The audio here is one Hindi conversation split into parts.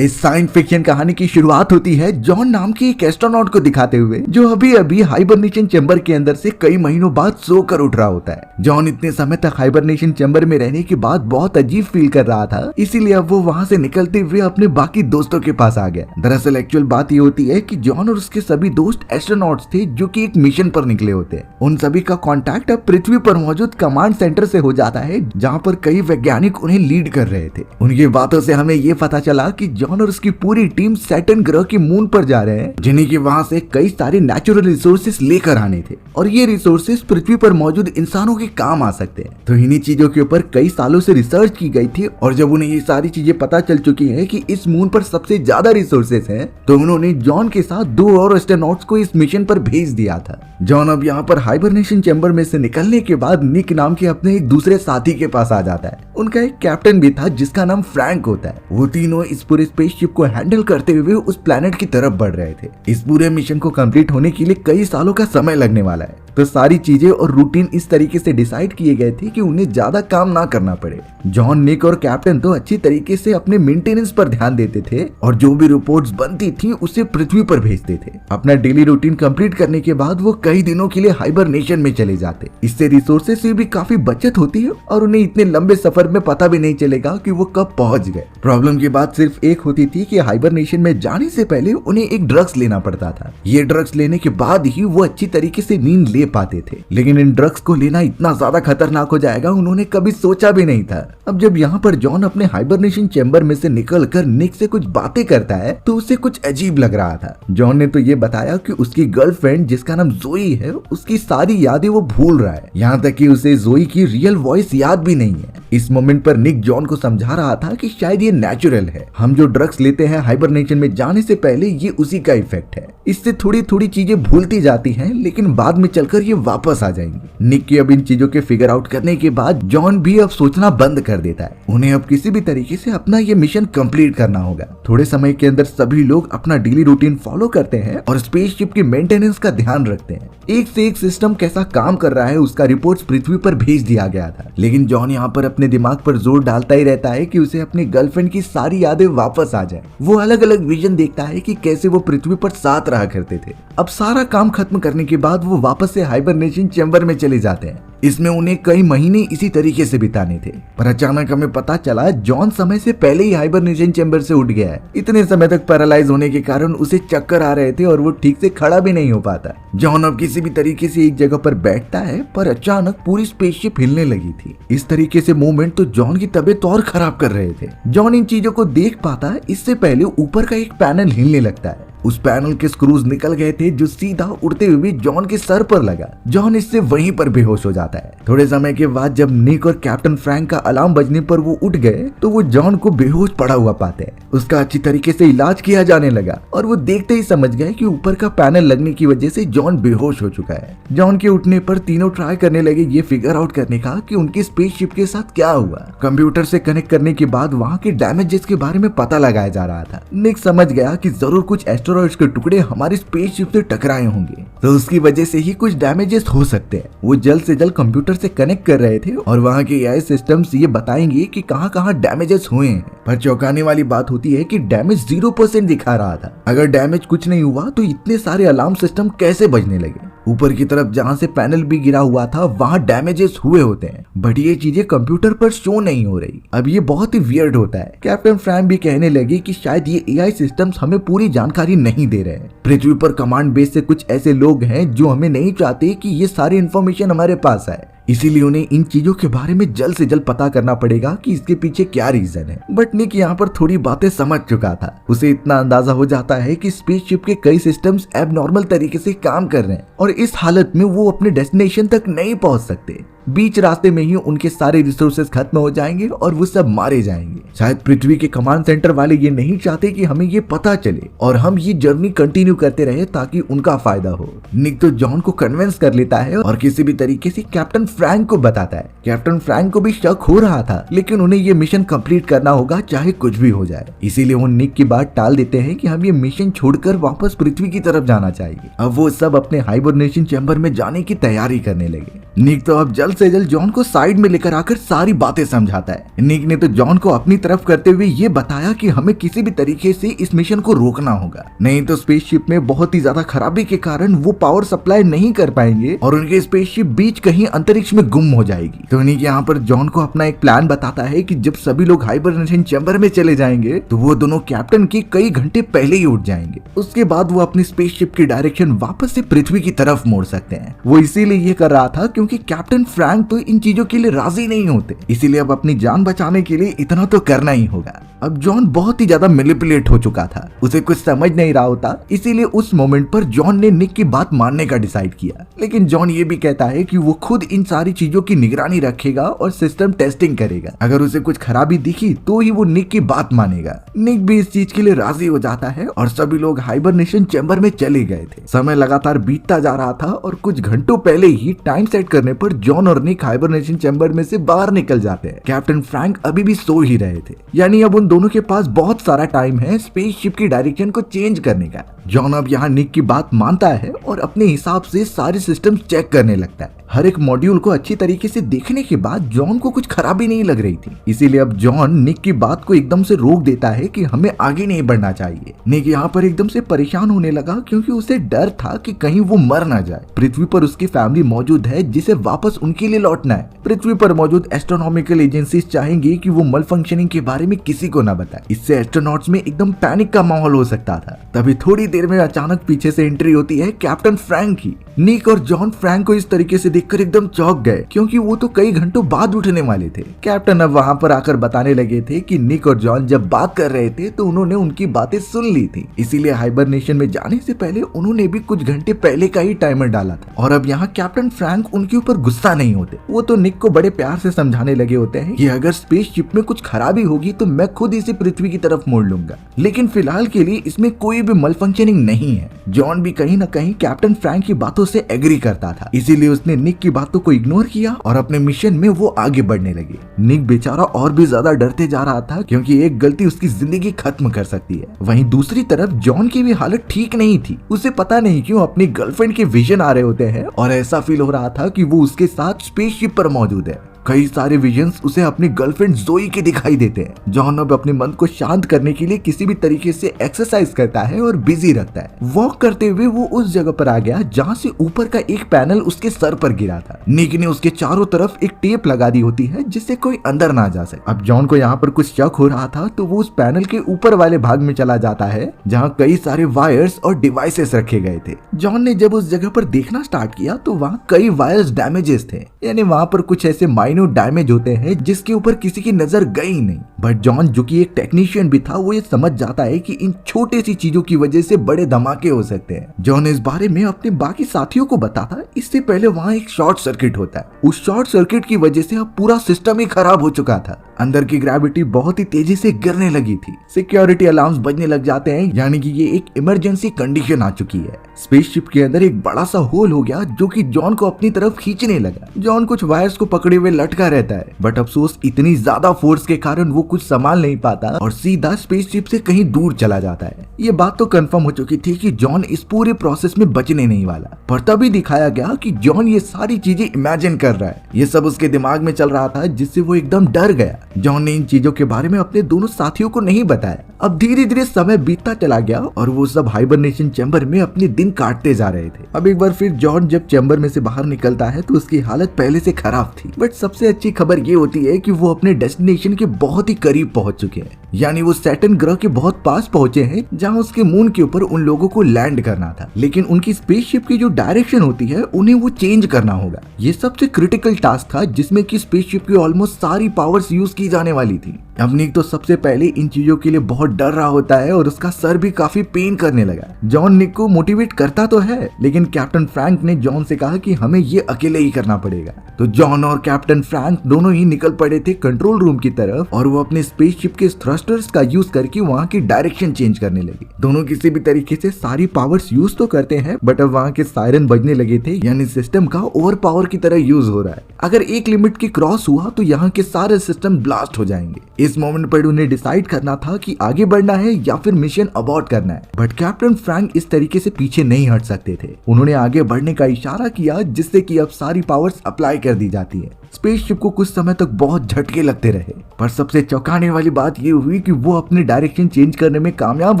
इस साइंस फिक्शन कहानी की शुरुआत होती है जॉन नाम के एक एस्ट्रोनॉट को दिखाते हुए, जो अभी अभी हाइबरनेशन चैम्बर के अंदर से कई महीनों बाद सोकर उठ रहा होता है। जॉन इतने समय तक हाइबरनेशन चैम्बर में रहने के बाद बहुत अजीब फील कर रहा था, इसीलिए अब वो वहाँ से निकलते हुए अपने बाकी दोस्तों के पास आ गया। दरअसल एक्चुअल बात ये होती है कि जॉन और उसके सभी दोस्त एस्ट्रोनॉट्स थे जो कि एक मिशन पर निकले होते हैं। उन सभी का कांटेक्ट अब पृथ्वी पर मौजूद कमांड सेंटर से हो जाता है, जहाँ पर कई वैज्ञानिक उन्हें लीड कर रहे थे। उनकी बातों से हमें ये पता चला कि जॉन और उसकी पूरी टीम सैटर्न ग्रह की मून पर जा रहे हैं, जिन्हें कि वहाँ से कई सारे नेचुरल रिसोर्सेस लेकर आने थे और ये रिसोर्सेस पृथ्वी पर मौजूद इंसानों के काम आ सकते हैं। तो इन्हीं चीजों के ऊपर कई सालों से रिसर्च की गई थी और जब उन्हें ये सारी चीजें पता चल चुकी हैं कि इस मून पर सबसे ज्यादा रिसोर्सेस हैं, तो उन्होंने जॉन के साथ 2 और एस्ट्रोनॉट्स को इस मिशन पर भेज दिया था। जॉन अब यहाँ पर हाइबरनेशन चैम्बर में से निकलने के बाद निक नाम के अपने एक दूसरे साथी के पास आ जाता है। उनका एक कैप्टन भी था जिसका नाम फ्रैंक होता है। वो तीनों इस पूरे स्पेसशिप को हैंडल करते हुए उस प्लेनेट की तरफ बढ़ रहे थे। इस पूरे मिशन को कंप्लीट होने के लिए कई सालों का समय लगने वाला है, तो सारी चीजें और रूटीन इस तरीके से डिसाइड किए गए थे कि उन्हें ज्यादा काम ना करना पड़े। जॉन, निक और कैप्टन तो अच्छी तरीके से अपने मेंटेनेंस पर ध्यान देते थे और जो भी रिपोर्ट्स बनती थी उसे पृथ्वी पर भेजते थे। अपना डेली रूटीन कंप्लीट करने के बाद वो कई दिनों के लिए हाइबरनेशन में चले जाते। इससे रिसोर्सेस से भी काफी बचत होती है और उन्हें इतने लंबे सफर में पता भी नहीं चलेगा कि वो कब पहुंच गए। प्रॉब्लम की बात सिर्फ एक होती थी कि हाइबरनेशन में जाने से पहले उन्हें एक ड्रग्स लेना पड़ता था। ये ड्रग्स लेने के बाद ही वो अच्छी तरीके से नींद ले पाते थे, लेकिन इन ड्रग्स को लेना इतना ज्यादा खतरनाक हो जाएगा उन्होंने कभी सोचा भी नहीं था। अब जब यहाँ पर जॉन अपने हाइबरनेशन चैम्बर में से निकलकर निक से कुछ बातें करता है तो उसे कुछ अजीब लग रहा था। जॉन ने तो ये बताया कि उसकी गर्लफ्रेंड जिसका नाम जोई है, उसकी सारी यादें वो भूल रहा है, यहाँ तक कि उसे जोई की रियल वॉइस याद भी नहीं है। इस मोमेंट पर निक जॉन को समझा रहा था कि शायद ये नेचुरल है, हम जो ड्रग्स लेते हैं हाइबरनेशन में जाने से पहले ये उसी का इफेक्ट है। इससे थोड़ी थोड़ी चीजें भूलती जाती हैं, लेकिन बाद में चलकर ये वापस आ जाएंगी। निक की अब इन चीजों के फिगर आउट करने के बाद जॉन भी अब सोचना बंद कर देता है। उन्हें अब किसी भी तरीके से अपना ये मिशन कंप्लीट करना होगा। थोड़े समय के अंदर सभी लोग अपना डेली रूटीन फॉलो करते हैं और स्पेसशिप की मेंटेनेंस का ध्यान रखते हैं। एक से एक सिस्टम कैसा काम कर रहा है उसका रिपोर्ट्स पृथ्वी पर भेज दिया गया था, लेकिन जॉन यहाँ पर अपने दिमाग पर जोर डालता ही रहता है कि उसे अपनी गर्लफ्रेंड की सारी यादें वापस आ जाए। वो अलग अलग विजन देखता है कि कैसे वो पृथ्वी पर साथ रहा करते थे। अब सारा काम खत्म करने के बाद वो वापस से हाइबरनेशन चैम्बर में चले जाते हैं। इसमें उन्हें कई महीने इसी तरीके से बिताने थे, पर अचानक हमें पता चला जॉन समय से पहले ही हाइबरनेशन चैम्बर से उठ गया है। इतने समय तक पैरालाइज होने के कारण उसे चक्कर आ रहे थे और वो ठीक से खड़ा भी नहीं हो पाता। जॉन अब किसी भी तरीके से एक जगह पर बैठता है, पर अचानक पूरी स्पेसशिप हिलने लगी थी। इस तरीके से मूवमेंट तो जॉन की तबीयत और खराब कर रहे थे। जॉन इन चीजों को देख पाता है, इससे पहले ऊपर का एक पैनल हिलने लगता है। उस पैनल के स्क्रूज निकल गए थे जो सीधा उड़ते हुए जॉन के सर पर लगा। जॉन इससे वहीं पर बेहोश हो जाता है। थोड़े समय के बाद जब निक और कैप्टन फ्रैंक का अलार्म बजने पर वो उठ गए तो वो जॉन को बेहोश पड़ा हुआ पाते हैं। उसका अच्छी तरीके से इलाज किया जाने लगा और वो देखते ही समझ गए कि ऊपर का पैनल लगने की वजह से जॉन बेहोश हो चुका है। जॉन के उठने पर तीनों ट्राई करने लगे ये फिगर आउट करने का कि उनकी स्पेसशिप के साथ क्या हुआ। कंप्यूटर से कनेक्ट करने के बाद वहाँ के डैमेजेस के बारे में पता लगाया जा रहा था। निक समझ गया कि जरूर कुछ एस्टेरॉइड्स के टुकड़े हमारी स्पेसशिप से टकराए होंगे, तो उसकी वजह से ही कुछ डैमेजेस हो सकते हैं। वो जल्द से जल्द कंप्यूटर से कनेक्ट कर रहे थे और वहाँ के एआई सिस्टम्स ये बताएंगे कि कहाँ डैमेजेस हुए हैं। पर चौंकाने वाली बात होती है कि डैमेज 0% दिखा रहा था। अगर डैमेज कुछ नहीं हुआ तो इतने सारे अलार्म सिस्टम कैसे बजने लगे। ऊपर की तरफ जहाँ से पैनल भी गिरा हुआ था वहाँ डैमेजेस हुए होते हैं, बट ये चीजें कंप्यूटर पर शो नहीं हो रही। अब ये बहुत ही वियर्ड होता है। कैप्टन फ्रैंक भी कहने लगे कि शायद ये एआई सिस्टम्स हमें पूरी जानकारी नहीं दे रहे हैं। पृथ्वी पर कमांड बेस से कुछ ऐसे लोग हैं जो हमें नहीं चाहते कि ये सारी इन्फॉर्मेशन हमारे पास आए, इसीलिए उन्हें इन चीजों के बारे में जल्द से जल्द पता करना पड़ेगा कि इसके पीछे क्या रीजन है। बट निक यहाँ पर थोड़ी बातें समझ चुका था। उसे इतना अंदाजा हो जाता है कि स्पेसशिप के कई सिस्टम्स एबनॉर्मल तरीके से काम कर रहे हैं और इस हालत में वो अपने डेस्टिनेशन तक नहीं पहुंच सकते। बीच रास्ते में ही उनके सारे रिसोर्सेज खत्म हो जाएंगे और वो सब मारे जाएंगे। शायद पृथ्वी के कमांड सेंटर वाले ये नहीं चाहते कि हमें ये पता चले और हम ये जर्नी कंटिन्यू करते रहे ताकि उनका फायदा हो। निक तो जॉन को कन्विंस कर लेता है और किसी भी तरीके से कैप्टन फ्रैंक को बताता है। कैप्टन फ्रैंक को भी शक हो रहा था, लेकिन उन्हें ये मिशन कंप्लीट करना होगा चाहे कुछ भी हो जाए। इसीलिए वो निक की बात टाल देते हैं कि हम ये मिशन छोड़कर वापस पृथ्वी की तरफ जाना चाहिए। अब वो सब अपने हाइबरनेशन चैम्बर में जाने की तैयारी करने लगे। निक तो अब जल्द से जल्द जॉन को साइड में लेकर आकर सारी बातें समझाता है। निक ने तो जॉन को अपनी तरफ करते हुए ये बताया कि हमें किसी भी तरीके से इस मिशन को रोकना होगा, नहीं तो स्पेसशिप में बहुत ही ज्यादा खराबी के कारण वो पावर सप्लाई नहीं कर पाएंगे और उनके स्पेसशिप बीच कहीं अंतरिक्ष में गुम हो जाएगी। तो निक यहाँ पर जॉन को अपना एक प्लान बताता है कि जब सभी लोग हाइबरनेशन चैम्बर में चले जाएंगे तो वो दोनों कैप्टन के कई घंटे पहले ही उठ जाएंगे। उसके बाद वो अपनी स्पेसशिप की डायरेक्शन वापस से पृथ्वी की तरफ मोड़ सकते हैं। वो इसीलिए ये कर रहा था क्योंकि कैप्टन फ्रैंक तो इन चीजों के लिए राजी नहीं होते, इसीलिए अब अपनी जान बचाने के लिए इतना तो करना ही होगा। अब जॉन बहुत ही ज्यादा मैनिपुलेट हो चुका था, उसे कुछ समझ नहीं रहा होता, इसीलिए उस मोमेंट पर जॉन ने निक की बात मानने का डिसाइड किया। लेकिन जॉन ये भी कहता है कि वो खुद इन सारी चीजों की निगरानी रखेगा और सिस्टम टेस्टिंग करेगा। अगर उसे कुछ खराबी दिखी तो ही वो निक की बात मानेगा। निक भी इस चीज के लिए राजी हो जाता है और सभी लोग हाइबरनेशन चैम्बर में चले गए थे। समय लगातार बीतता जा रहा था और कुछ घंटों पहले ही टाइम सेट करने पर जॉन और निक हाइबरनेशन चैम्बर में से बाहर निकल जाते हैं। कैप्टन फ्रैंक अभी भी सो ही रहे थे, यानी अब उन दोनों के पास बहुत सारा टाइम है स्पेसशिप की डायरेक्शन को चेंज करने का। जॉन अब यहाँ निक की बात मानता है और अपने हिसाब से सारे सिस्टम चेक करने लगता है। हर एक मॉड्यूल को अच्छी तरीके से देखने के बाद जॉन को कुछ खराबी नहीं लग रही थी, इसीलिए अब जॉन निक की बात को एकदम से रोक देता है कि हमें आगे नहीं बढ़ना चाहिए। निक यहाँ पर एकदम से परेशान होने लगा क्योंकि उसे डर था कि कहीं वो मर ना जाए। पृथ्वी पर उसकी फैमिली मौजूद है जिसे वापस उनके लिए लौटना है। पृथ्वी पर मौजूद एस्ट्रोनॉमिकल एजेंसीज चाहेंगी कि वो मल फंक्शनिंग के बारे में किसी को न बताए, इससे एस्ट्रोनॉट्स में एकदम पैनिक का माहौल हो सकता था। तभी थोड़ी देर में अचानक पीछे से एंट्री होती है कैप्टन फ्रैंक की। निक और जॉन फ्रैंक को इस तरीके से देखकर एकदम चौंक गए क्योंकि वो तो कई घंटों बाद उठने वाले थे। कैप्टन अब वहाँ पर आकर बताने लगे थे कि निक और जॉन जब बात कर रहे थे तो उन्होंने उनकी बातें सुन ली थी, इसीलिए हाइबरनेशन में जाने से पहले उन्होंने भी कुछ घंटे पहले का ही टाइमर डाला था। और अब यहाँ कैप्टन फ्रैंक उनके ऊपर गुस्सा नहीं होते, वो तो निक को बड़े प्यार से समझाने लगे होते हैं कि अगर स्पेसशिप में कुछ खराबी होगी तो मैं खुद इसे पृथ्वी की तरफ मोड़ लूंगा, लेकिन फिलहाल के लिए इसमें कोई भी मल फंक्शनिंग नहीं है। जॉन भी कहीं न कहीं कैप्टन फ्रैंक की बातों से एग्री करता था, इसीलिए उसने निक की बातों को इग्नोर किया और अपने मिशन में वो आगे बढ़ने लगे। निक बेचारा और भी ज्यादा डरते जा रहा था क्योंकि एक गलती उसकी जिंदगी खत्म कर सकती है। वहीं दूसरी तरफ जॉन की भी हालत ठीक नहीं थी, उसे पता नहीं क्यों अपनी गर्लफ्रेंड के विजन आ रहे होते हैं और ऐसा फील हो रहा था कि वो उसके साथ स्पेसशिप पर मौजूद है। कई सारे विजन्स उसे अपनी गर्लफ्रेंड जोई के दिखाई देते हैं। जॉन अब अपने मन को शांत करने के लिए किसी भी तरीके से एक्सरसाइज करता है और बिजी रखता है। वॉक करते हुए वो उस जगह पर आ गया जहाँ से ऊपर का एक पैनल उसके सर पर गिरा था। निक ने उसके चारों तरफ एक टेप लगा दी होती है जिससे कोई अंदर ना जा सके। अब जॉन को यहाँ पर कुछ शक हो रहा था तो वो उस पैनल के ऊपर वाले भाग में चला जाता है जहाँ कई सारे वायर्स और डिवाइसेस रखे गए थे। जॉन ने जब उस जगह पर देखना स्टार्ट किया तो वहाँ कई वायर्स डैमेजेस थे, यानी वहाँ पर कुछ ऐसे माइन्यूट डैमेज होते हैं जिसके ऊपर किसी की नजर गई नहीं। बट जॉन जो कि एक टेक्नीशियन भी था वो ये समझ जाता है कि इन छोटे सी चीजों की वजह से बड़े धमाके हो सकते हैं। जॉन इस बारे में अपने बाकी साथियों को बताता इससे पहले वहाँ एक शॉर्ट सर्किट होता है। उस शॉर्ट सर्किट की वजह से अब पूरा सिस्टम ही खराब हो चुका था। अंदर की ग्रेविटी बहुत ही तेजी से गिरने लगी थी, सिक्योरिटी अलार्म्स बजने लग जाते हैं, यानी कि ये एक इमरजेंसी कंडीशन आ चुकी है। स्पेसशिप के अंदर एक बड़ा सा होल हो गया जो कि जॉन को अपनी तरफ खींचने लगा। जॉन कुछ वायर्स को पकड़े हुए लटका रहता है, बट अफसोस इतनी ज्यादा फोर्स के कारण वो कुछ संभाल नहीं पाता और सीधा स्पेसशिप से कहीं दूर चला जाता है। ये बात तो कंफर्म हो चुकी थी कि जॉन इस पूरे प्रोसेस में बचने नहीं वाला, पर तभी दिखाया गया कि जॉन ये सारी चीजें इमेजिन कर रहा है। ये सब उसके दिमाग में चल रहा था जिससे वो एकदम डर गया। जॉन ने इन चीजों के बारे में अपने दोनों साथियों को नहीं बताया। अब धीरे धीरे समय बीतता चला गया और वो सब हाइबरनेशन चैम्बर में अपने दिन काटते जा रहे थे। अब एक बार फिर जॉन जब चैम्बर में से बाहर निकलता है तो उसकी हालत पहले से खराब थी, बट सबसे अच्छी खबर ये होती है कि वो अपने डेस्टिनेशन के बहुत ही करीब पहुंच चुके हैं, यानी वो सैटर्न ग्रह के बहुत पास पहुंचे हैं जहां उसके मून के ऊपर उन लोगों को लैंड करना था। लेकिन उनकी स्पेसशिप की जो डायरेक्शन होती है उन्हें वो चेंज करना होगा। ये सबसे क्रिटिकल टास्क था जिसमें कि स्पेसशिप की ऑलमोस्ट सारी पावर्स यूज की जाने वाली थी। अब निक तो सबसे पहले इन चीजों के लिए बहुत डर रहा होता है और उसका सर भी काफी पेन करने लगा। जॉन निक को मोटिवेट करता तो है, लेकिन कैप्टन फ्रैंक ने जॉन से कहा कि हमें ये अकेले ही करना पड़ेगा। तो जॉन और कैप्टन फ्रैंक दोनों ही निकल पड़े थे कंट्रोल रूम की तरफ और वो अपने स्पेसशिप के थ्रस्ट थ्रस्टर्स का यूज करके वहाँ की डायरेक्शन चेंज करने लगे। दोनों किसी भी तरीके से सारी पावर्स यूज तो करते हैं, बट अब वहाँ के सायरन बजने लगे थे, यानी सिस्टम का ओवर पावर की तरह यूज हो रहा है। अगर एक लिमिट की क्रॉस हुआ तो यहाँ के सारे सिस्टम ब्लास्ट हो जाएंगे। इस मोमेंट पर उन्हें डिसाइड करना था कि आगे बढ़ना है या फिर मिशन अबॉर्ट करना है, बट कैप्टन फ्रैंक इस तरीके से पीछे नहीं हट सकते थे। उन्होंने आगे बढ़ने का इशारा किया, जिससे कि अब सारी पावर्स अप्लाई कर दी जाती है। स्पेसशिप को कुछ समय तक बहुत झटके लगते रहे, पर सबसे चौंकाने वाली बात ये हुई कि वो अपने डायरेक्शन चेंज करने में कामयाब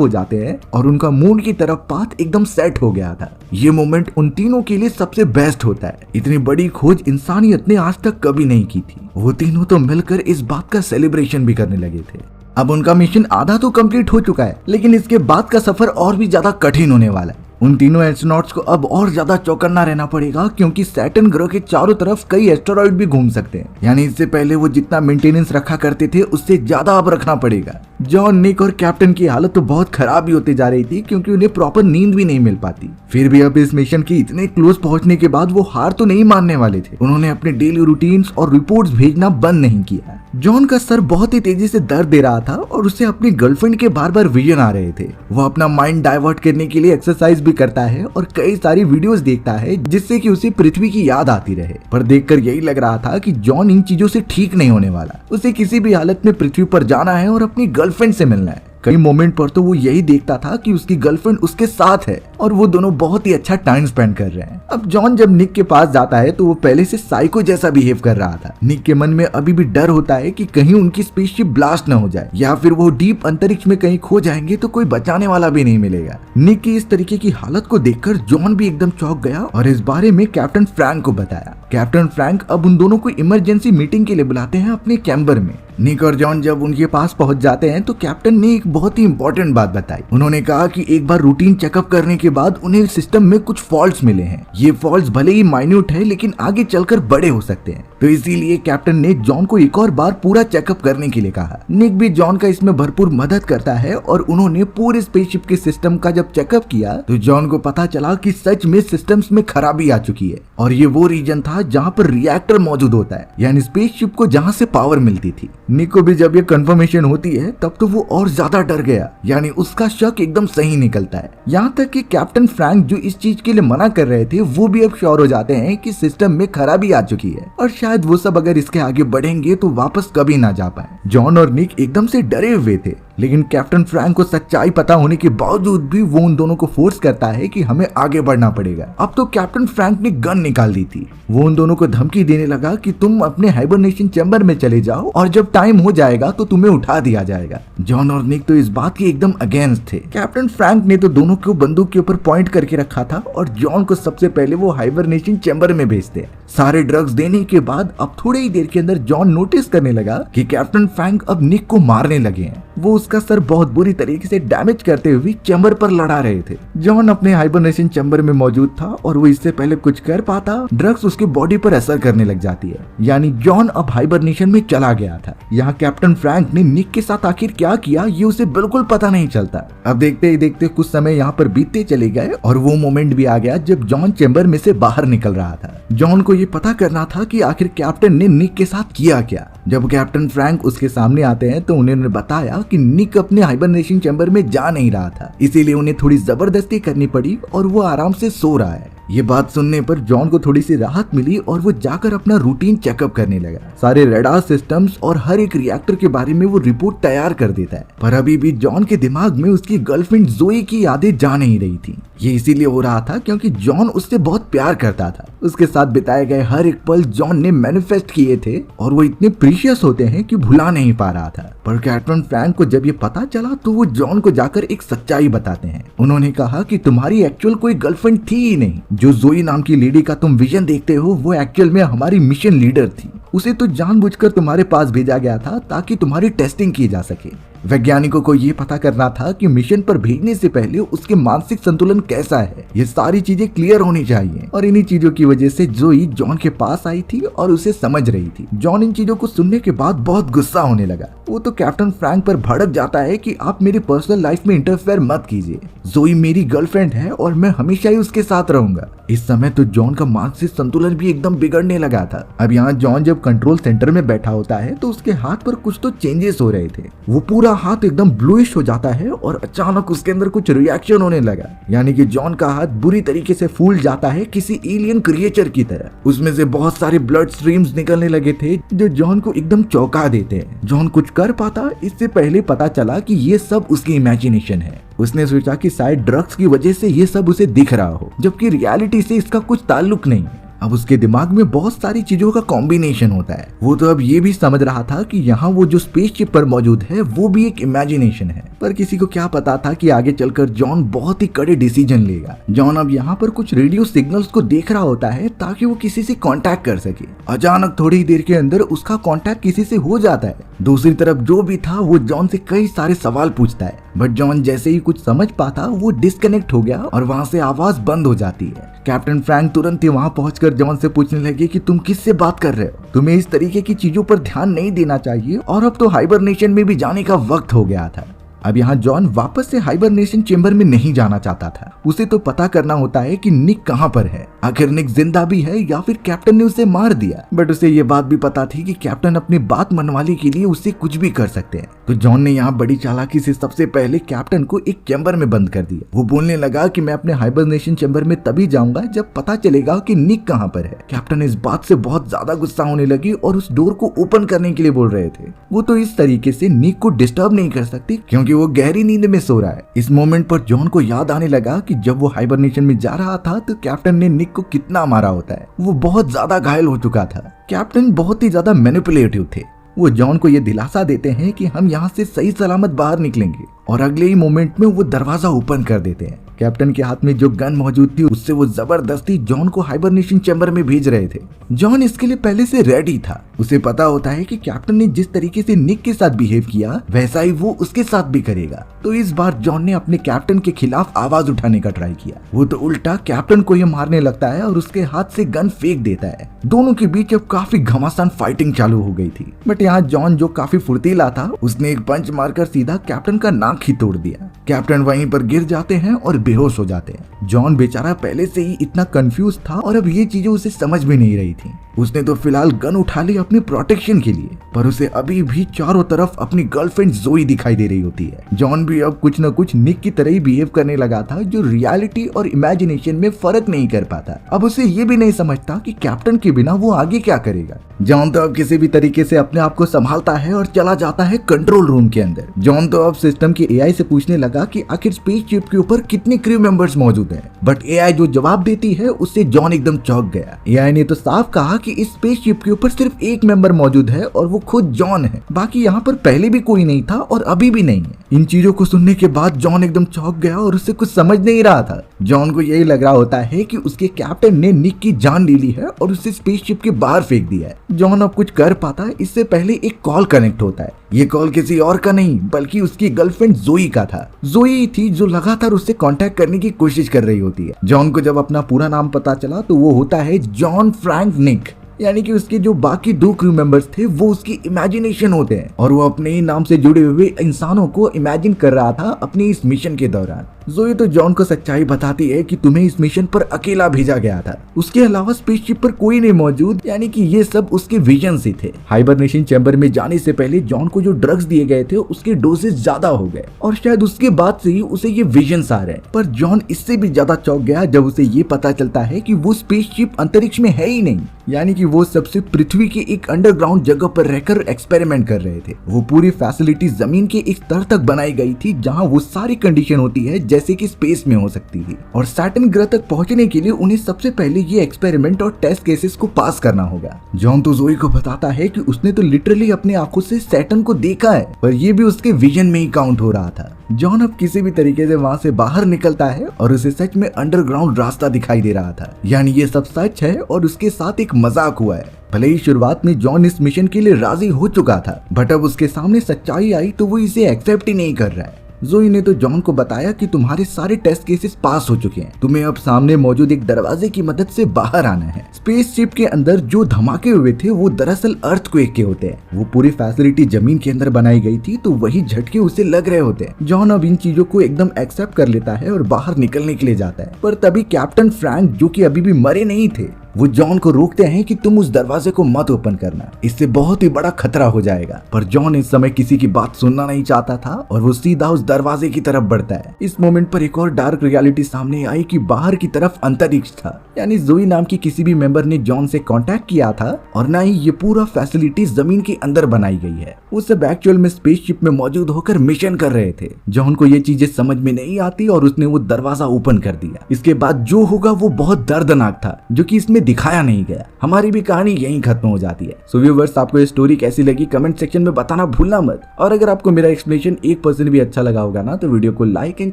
हो जाते हैं और उनका मून की तरफ पाथ एकदम सेट हो गया था। ये मोमेंट उन तीनों के लिए सबसे बेस्ट होता है। इतनी बड़ी खोज इंसानियत ने आज तक कभी नहीं की थी। वो तीनों तो मिलकर इस बात का सेलिब्रेशन भी करने लगे थे। अब उनका मिशन आधा तो कंप्लीट हो चुका है, लेकिन इसके बाद का सफर और भी ज्यादा कठिन होने वाला है। उन तीनों एस्ट्रोनॉट्स को अब और ज्यादा चौकन्ना रहना पड़ेगा, क्योंकि सैटर्न ग्रह के चारों तरफ कई एस्टेरॉइड भी घूम सकते हैं। यानी इससे पहले वो जितना मेंटेनेंस रखा करते थे उससे ज्यादा अब रखना पड़ेगा। जॉन, निक और कैप्टन की हालत तो बहुत खराब ही होती जा रही थी, क्योंकि उन्हें प्रॉपर नींद भी नहीं मिल पाती। फिर भी अब इस मिशन के इतने क्लोज पहुंचने के बाद वो हार तो नहीं मानने वाले थे। उन्होंने अपने डेली रूटीन्स और रिपोर्ट्स भेजना बंद नहीं किया। जॉन का सर बहुत ही तेजी से दर्द दे रहा था और उसे अपनी गर्लफ्रेंड के बार बार विजन आ रहे थे। वो अपना माइंड डाइवर्ट करने के लिए एक्सरसाइज भी करता है और कई सारी वीडियोस देखता है, जिससे कि उसे पृथ्वी की याद आती रहे। पर देखकर यही लग रहा था कि जॉन इन चीजों से ठीक नहीं होने वाला। उसे किसी भी हालत में पृथ्वी पर जाना है और अपनी गर्लफ्रेंड से मिलना है। कई मोमेंट पर तो वो यही देखता था कि उसकी गर्लफ्रेंड उसके साथ है और वो दोनों बहुत ही अच्छा टाइम स्पेंड कर रहे हैं। अब जॉन जब निक के पास जाता है तो वो पहले से साइको जैसा बिहेव कर रहा था। निक के मन में अभी भी डर होता है कि कहीं उनकी स्पेसशिप ब्लास्ट न हो जाए या फिर वो डीप अंतरिक्ष में कहीं खो जाएंगे तो कोई बचाने वाला भी नहीं मिलेगा। निक की इस तरीके की हालत को देखकर जॉन भी एकदम चौंक गया और इस बारे में कैप्टन फ्रैंक को बताया। कैप्टन फ्रैंक अब उन दोनों को इमरजेंसी मीटिंग के लिए बुलाते हैं अपने चैम्बर में। निक और जॉन जब उनके पास पहुंच जाते हैं तो कैप्टन ने एक बहुत ही इंपॉर्टेंट बात बताई। उन्होंने कहा कि एक बार रूटीन चेकअप करने के बाद उन्हें सिस्टम में कुछ फॉल्ट्स मिले हैं। ये फॉल्ट्स भले ही माइन्यूट है, लेकिन आगे चलकर बड़े हो सकते हैं। तो इसीलिए कैप्टन ने जॉन को एक और बार पूरा चेकअप करने के लिए कहा। निक भी जॉन का इसमें भरपूर मदद करता है और उन्होंने पूरे स्पेसशिप के सिस्टम का जब चेकअप किया तो जॉन को पता चला कि सच में सिस्टम्स में खराबी आ चुकी है और ये वो रीजन था जहाँ पर रिएक्टर मौजूद होता है, यानी स्पेसशिप को जहाँ से पावर मिलती थी। निक को भी जब ये कंफर्मेशन होती है तब तो वो और ज्यादा डर गया, यानी उसका शक एकदम सही निकलता है। यहाँ तक कि कैप्टन फ्रैंक जो इस चीज के लिए मना कर रहे थे वो भी अब श्योर हो जाते हैं कि सिस्टम में खराबी आ चुकी है और शायद वो सब अगर इसके आगे बढ़ेंगे तो वापस कभी ना जा पाए। जॉन और निक एकदम से डरे हुए थे, लेकिन कैप्टन फ्रैंक को सच्चाई पता होने के बावजूद भी वो उन दोनों को फोर्स करता है कि हमें आगे बढ़ना पड़ेगा। अब तो कैप्टन फ्रैंक ने गन निकाल दी थी। वो उन दोनों को धमकी देने लगा कि तुम अपने हाइबरनेशन चैम्बर में चले जाओ और जब टाइम हो जाएगा तो तुम्हें उठा दिया जाएगा। जॉन और निक तो इस बात के एकदम अगेंस्ट थे। कैप्टन फ्रैंक ने तो दोनों को बंदूक के ऊपर पॉइंट करके रखा था और जॉन को सबसे पहले वो हाइबरनेशन चैम्बर में भेजते हैं। सारे ड्रग्स देने के बाद अब थोड़ी ही देर के अंदर जॉन नोटिस करने लगा कि कैप्टन फ्रैंक अब निक को मारने लगे हैं। वो उसका सर बहुत बुरी तरीके से डैमेज करते हुए चैम्बर पर लड़ा रहे थे। जॉन अपने हाइबरनेशन चैम्बर में मौजूद था और वो इससे पहले कुछ कर पाता ड्रग्स उसके बॉडी पर असर करने लग जाती है, यानी जॉन अब हाइबरनेशन में चला गया था। यहाँ कैप्टन फ्रैंक ने निक के साथ आखिर क्या किया ये उसे बिल्कुल पता नहीं चलता। अब देखते ही देखते कुछ समय यहाँ पर बीतते चले गए और वो मोमेंट भी आ गया जब जॉन चैम्बर में से बाहर निकल रहा था। जॉन को ये पता करना था कि आखिर कैप्टन ने निक के साथ किया क्या। जब कैप्टन फ्रैंक उसके सामने आते हैं तो उन्होंने बताया कि निक अपने हाइबरनेशन चैम्बर में जा नहीं रहा था, इसीलिए उन्हें थोड़ी जबरदस्ती करनी पड़ी और वो आराम से सो रहा है। ये बात सुनने पर जॉन को थोड़ी सी राहत मिली और वो जाकर अपना रूटीन चेकअप करने लगा। सारे रडार सिस्टम्स और हर एक रिएक्टर के बारे में वो रिपोर्ट तैयार कर देता है, पर अभी भी जॉन के दिमाग में उसकी गर्लफ्रेंड जोई की यादें जा नहीं रही थी। ये इसीलिए हो रहा था क्योंकि जॉन उससे बहुत प्यार करता था। उसके साथ बिताए गए हर एक पल जॉन ने मैनिफेस्ट किए थे और वो इतने प्रीशियस होते हैं कि भुला नहीं पा रहा था। पर कैप्टन फ्रैंक को जब ये पता चला तो वो जॉन को जाकर एक सच्चाई बताते हैं। उन्होंने कहा कि तुम्हारी एक्चुअल कोई गर्लफ्रेंड थी ही नहीं। जो जोई नाम की लेडी का तुम विजन देखते हो वो एक्चुअल में हमारी मिशन लीडर थी। उसे तो जानबूझकर तुम्हारे पास भेजा गया था ताकि तुम्हारी टेस्टिंग की जा सके। वैज्ञानिकों को ये पता करना था कि मिशन पर भेजने से पहले उसके मानसिक संतुलन कैसा है। ये सारी चीजें क्लियर होनी चाहिए और इन्हीं चीजों की वजह से जोई जॉन के पास आई थी और उसे समझ रही थी। जॉन इन चीजों को सुनने के बाद बहुत गुस्सा होने लगा। वो तो कैप्टन फ्रैंक पर भड़क जाता है कि आप मेरी पर्सनल लाइफ में इंटरफेयर मत कीजिए। जोई मेरी गर्लफ्रेंड है और मैं हमेशा ही उसके साथ रहूंगा। इस समय तो जॉन का मानसिक संतुलन भी एकदम बिगड़ने लगा था। अब यहाँ जॉन जब कंट्रोल सेंटर में बैठा होता है तो उसके हाथ पर कुछ तो चेंजेस हो रहे थे। वो पूरा पूरा हाथ एकदम ब्लूइश हो जाता है और अचानक उसके अंदर कुछ रिएक्शन होने लगा, यानी कि जॉन का हाथ बुरी तरीके से फूल जाता है किसी एलियन क्रिएचर की तरह। उसमें से बहुत सारे ब्लड स्ट्रीम्स निकलने लगे थे जो जॉन को एकदम चौंका देते हैं। जॉन कुछ कर पाता इससे पहले पता चला कि ये सब उसकी इमेजिनेशन है। उसने सोचा कि शायद ड्रग्स की वजह से ये सब उसे दिख रहा हो, जबकि रियलिटी से इसका कुछ ताल्लुक नहीं है। अब उसके दिमाग में बहुत सारी चीजों का कॉम्बिनेशन होता है। वो तो अब ये भी समझ रहा था कि यहाँ वो जो स्पेसशिप पर मौजूद है वो भी एक इमेजिनेशन है, पर किसी को क्या पता था कि आगे चलकर जॉन बहुत ही कड़े डिसीजन लेगा। जॉन अब यहाँ पर कुछ रेडियो सिग्नल्स को देख रहा होता है ताकि वो किसी से कांटेक्ट कर सके। अचानक थोड़ी देर के अंदर उसका कांटेक्ट किसी से हो जाता है। दूसरी तरफ जो भी था वो जॉन से कई सारे सवाल पूछता है, बट जॉन जैसे ही कुछ समझ पाता वो डिस्कनेक्ट हो गया और वहाँ से आवाज बंद हो जाती है। कैप्टन फ्रैंक तुरंत ही वहाँ पहुंचकर जॉन से पूछने लगे कि तुम किससे बात कर रहे हो, तुम्हें इस तरीके की चीजों पर ध्यान नहीं देना चाहिए और अब तो हाइबरनेशन में भी जाने का वक्त हो गया था। अब यहाँ जॉन वापस से हाइबरनेशन चेंबर में नहीं जाना चाहता था। उसे तो पता करना होता है कि निक कहाँ पर है, आखिर निक जिंदा भी है या फिर कैप्टन ने उसे मार दिया। बट उसे ये बात भी पता थी कि कैप्टन अपनी बात मनवाने के लिए उससे कुछ भी कर सकते हैं। तो जॉन ने यहाँ बड़ी चालाकी से सबसे पहले कैप्टन को एक चैम्बर में बंद कर दिया। वो बोलने लगा कि मैं अपने हाइबरनेशन चैम्बर में तभी जाऊंगा जब पता चलेगा कि निक कहाँ पर है। कैप्टन इस बात से बहुत ज्यादा गुस्सा होने लगी और उस डोर को ओपन करने के लिए बोल रहे थे। वो तो इस तरीके से निक को डिस्टर्ब नहीं कर सकती क्योंकि वो गहरी नींद में सो रहा है। इस मोमेंट पर जॉन को याद आने लगा कि जब वो हाइबरनेशन में जा रहा था तो कैप्टन ने निक को कितना मारा होता है। वो बहुत ज्यादा घायल हो चुका था। कैप्टन बहुत ही ज्यादा मैनिपुलेटिव थे। वो जॉन को ये दिलासा देते हैं कि हम यहाँ से सही सलामत बाहर निकलेंगे और अगले ही मोमेंट में वो दरवाजा ओपन कर देते हैं। कैप्टन के हाथ में जो गन मौजूद थी उससे वो जबरदस्ती जॉन को हाइबरनेशन चैम्बर में भेज रहे थे। जॉन इसके लिए पहले से रेडी था। उसे पता होता है कि कैप्टन ने जिस तरीके से निक के साथ बिहेव किया वैसा ही वो उसके साथ भी करेगा। तो इस बार जॉन ने अपने कैप्टन के खिलाफ आवाज उठाने का ट्राई किया। वो तो उल्टा कैप्टन को ये मारने लगता है और उसके हाथ से गन फेंक देता है। दोनों के बीच अब काफी घमासान फाइटिंग चालू हो गई थी। बट यहाँ जॉन जो काफी फुर्तीला था उसने एक पंच मारकर सीधा कैप्टन का नाक ही तोड़ दिया। कैप्टन वहीं पर गिर जाते हैं और बेहोश हो जाते हैं। जॉन बेचारा पहले से ही इतना कंफ्यूज था और अब ये चीजें उसे समझ भी नहीं रही थी। उसने तो फिलहाल गन उठा ली अपने प्रोटेक्शन के लिए, पर उसे अभी भी चारों तरफ अपनी गर्लफ्रेंड जोई दिखाई दे रही होती है। जॉन भी अब कुछ न कुछ निक की तरह ही बिहेव करने लगा था जो रियलिटी और इमेजिनेशन में फर्क नहीं कर पाता। अब उसे ये भी नहीं समझता कि कैप्टन के बिना वो आगे क्या करेगा। जॉन तो अब किसी भी तरीके से अपने आप को संभालता है और चला जाता है कंट्रोल रूम के अंदर। जॉन तो अब सिस्टम की एआई से पूछने लगा कि आखिर स्पेसशिप के ऊपर कितने क्रू मेंबर्स मौजूद हैं। बट एआई जो जवाब देती है उससे जॉन एकदम चौंक गया। एआई ने तो साफ कहा कि इस स्पेसशिप के ऊपर सिर्फ एक मेंबर मौजूद है और वो खुद जॉन है। बाकी यहाँ पर पहले भी कोई नहीं था और अभी भी नहीं है। इन चीजों को सुनने के बाद जॉन एकदम चौंक गया और उसे कुछ समझ नहीं रहा था। जॉन को यही लग रहा होता है कि उसके कैप्टन ने निक की जान ले ली है और उसे स्पेसशिप के बाहर फेंक दिया है। जॉन अब कुछ कर पाता है इससे पहले एक कॉल कनेक्ट होता है। ये कॉल किसी और का नहीं बल्कि उसकी गर्लफ्रेंड जोई का था। जोई थी जो लगातार उससे कांटेक्ट करने की कोशिश कर रही होती है। जॉन को जब अपना पूरा नाम पता चला तो वो होता है जॉन फ्रैंक निक, यानी कि उसके जो बाकी दो क्रू मेंबर्स थे वो उसकी इमेजिनेशन होते हैं और वो अपने ही नाम से जुड़े हुए इंसानों को इमेजिन कर रहा था अपनी इस मिशन के दौरान। जोई तो जॉन को सच्चाई बताती है कि तुम्हें इस मिशन पर अकेला भेजा गया था, उसके अलावा स्पेसशिप पर कोई नहीं मौजूद, यानी कि ये सब उसके विजन से थे। हाइबरनेशन चैम्बर में जाने से पहले जॉन को जो ड्रग्स दिए गए थे उसके डोजेस ज्यादा हो गए और शायद उसके बाद से ही उसे ये विजन्स आ रहे हैं। पर जॉन इससे भी ज्यादा चौंक गया जब उसे ये पता चलता है कि वो स्पेसशिप अंतरिक्ष में है ही नहीं, यानी कि वो सबसे पृथ्वी के एक अंडरग्राउंड जगह पर रहकर एक्सपेरिमेंट कर रहे थे। वो पूरी फैसिलिटी जमीन के एक स्तर तक बनाई गई थी जहां वो सारी कंडीशन होती है जैसे कि स्पेस में हो सकती थी और सैटर्न ग्रह तक पहुंचने के लिए उन्हें सबसे पहले ये एक्सपेरिमेंट और टेस्ट केसेस को पास करना होगा। जॉन तो जोई को बताता है कि उसने तो लिटरली अपनी आंखों से सैटर्न को देखा है, पर ये भी उसके विजन में ही काउंट हो रहा था। जॉन अब किसी भी तरीके से वहाँ से बाहर निकलता है और उसे सच में अंडरग्राउंड रास्ता दिखाई दे रहा था, यानी ये सब सच है और उसके साथ एक मजाक हुआ है। भले ही शुरुआत में जॉन इस मिशन के लिए राजी हो चुका था, बट अब उसके सामने सच्चाई आई तो वो इसे एक्सेप्ट ही नहीं कर रहा है। जोई ने तो जॉन को बताया कि तुम्हारे सारे टेस्ट केसेस पास हो चुके हैं, तुम्हें अब सामने मौजूद एक दरवाजे की मदद से बाहर आना है। स्पेसशिप के अंदर जो धमाके हुए थे वो दरअसल अर्थक्वेक के होते हैं। वो पूरी फैसिलिटी जमीन के अंदर बनाई गई थी तो वही झटके उसे लग रहे होते हैं। जॉन अब इन चीजों को एकदम एक्सेप्ट कर लेता है और बाहर निकलने के लिए जाता है, पर तभी कैप्टन फ्रैंक जो कि अभी भी मरे नहीं थे वो जॉन को रोकते हैं कि तुम उस दरवाजे को मत ओपन करना, इससे बहुत ही बड़ा खतरा हो जाएगा। पर जॉन इस समय किसी की बात सुनना नहीं चाहता था और वो सीधा उस दरवाजे की तरफ बढ़ता है। इस मोमेंट पर एक और डार्क रियलिटी सामने आई कि बाहर की तरफ अंतरिक्ष था, यानी जोई नाम की किसी भी मेंबर ने जॉन से कांटेक्ट किया था और ना ही ये पूरा फैसिलिटी जमीन के अंदर बनाई गई है। वो सब एक्चुअल में स्पेसशिप में मौजूद होकर मिशन कर रहे थे। जॉन को ये चीजें समझ में नहीं आती और उसने वो दरवाजा ओपन कर दिया। इसके बाद जो होगा वो बहुत दर्दनाक था, जो कि इसमें दिखाया नहीं गया। हमारी भी कहानी यहीं खत्म हो जाती है। सो व्यूअर्स, आपको ये स्टोरी कैसी लगी कमेंट सेक्शन में बताना भूलना मत। और अगर आपको मेरा एक्सप्लेनेशन 1% भी अच्छा लगा होगा ना, तो वीडियो को लाइक एंड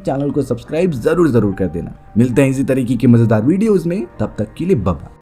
चैनल को सब्सक्राइब जरूर कर देना। मिलते हैं इसी तरीके की मजेदार वीडियोस में, तब तक के लिए बाय।